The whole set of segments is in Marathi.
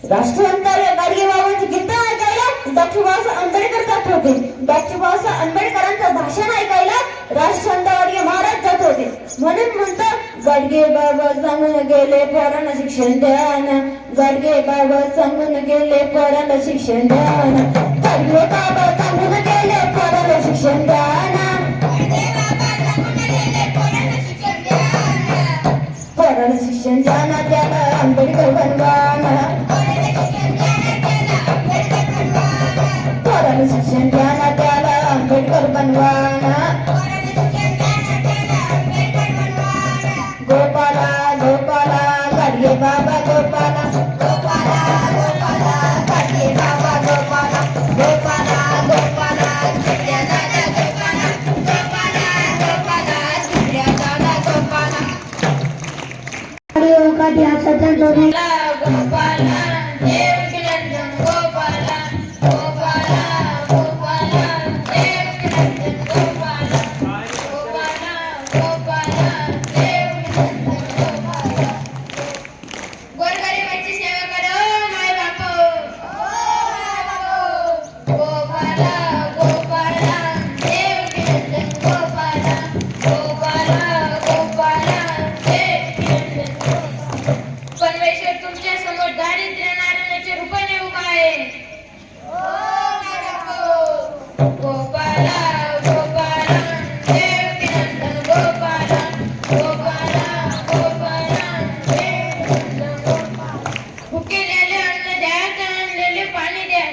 राष्ट्रवंतारे गाडगे बाबांची गीत ऐकायला डॉक्टर बाबासाहेब आंबेडकर जात होते. डॉक्टर बाबासाहेब आंबेडकरांचं भाषण ऐकायला राष्ट्रसंत गाडगे महाराज जात होते. म्हणून म्हणतात गाडगे बाबा सांगून गेले पोरांना शिक्षण द्या ना. गाडगे बाबा सांगून गेले पोरांना शिक्षण द्या ना. गाडगे बाबा सांगून गेले पोरांना शिक्षण द्या ना. पोरांना शिक्षण द्या ना. त्याला आंबेडकर बनवा ना. पोरांना शिक्षण द्या ना. त्याला आंबेडकर बनवा ना. गोपाला गोपाला गाडगे बाबा गोपाला. गोपाला गोपाला गाडगे बाबा गोपाला. गोपाला गोपाला चिट्या दादा गोपाला. गोपाला गोपाला चिट्या दादा गोपाला. काठी हातात धरून गोपाला देवकी नंदन गोपाला. गोपाला गोपाला देवकी नंदन गोपाला. गोपाला गोपाला देवकी नंदन गोपाला. गोरगरिबाची सेवा करो माय बापो. गोपाला गोपाला देवकी नंदन गोपाला. गोपाला गोपाला देवकी नंदन गोपाला. परमेश्वर तुमच्या समोर दारिद्र्य नारायणाचे रूपाने उभा आहे. गोपाला गोपाला देवकी नंदन गोपाला. गोपाला गोपाला देवकी नंदन गोपाला. भुकेल्याले अन्न द्या, तळमळलेले पाणी द्या.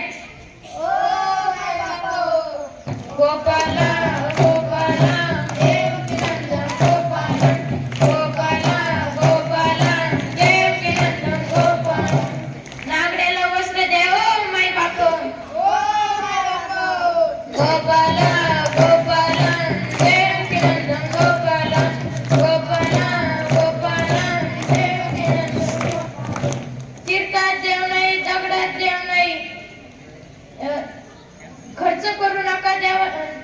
गोपाला गोपाला देवकी नंदन गोपाला. गोपाला गोपाला देवकी नंदन गोपाला. नागड्याला वस्त्र द्यावं माय बापो. गोपाला गोपाला देवकी नंदन गोपाला. गोपाला गोपाला देवकी नंदन गोपाला. तीर्थात देव नाही, दगडात देव नाही. खर्च करू नका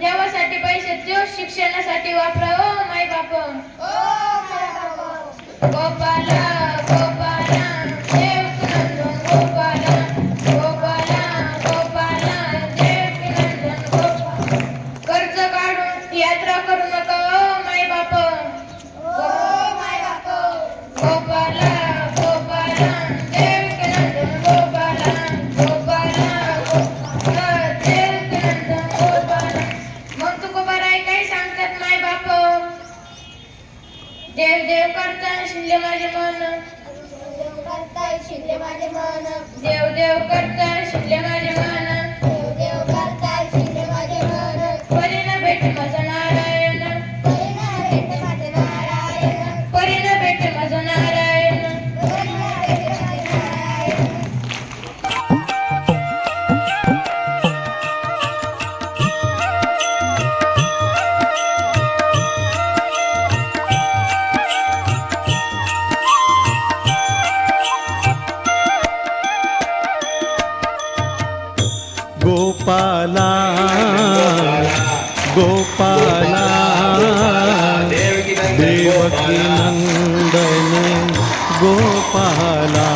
देवासाठी पैसे. देव शिक्षणासाठी वापरा ओ माय बाप. गोपाला गोपाला देवकी नंदन गोपाला. गोपाला गोपाला देवकी नंदन गोपाला. कर्ज काढून यात्रा करू नका ओ माय बाप. गोपाला गोपाला देवकी नंदन गोपाला. गोपाला गोपाला देवकी नंदन गोपाला. मग तुकोबाराय काय सांगतात माय बाप. देव देव करता शिंदे माझे मन. शिंदे माझे मन. देव देव करता शिंदे माझे मन. देव देव करता शिंदे माझे मन. परीना भेट माझा नारायण. परीना भेट माझा नारायण. परीना भेट माझा नारायण. परीना भेट माझा नारायण. गोपाला गोपाला देवकी नंदन गोपाला.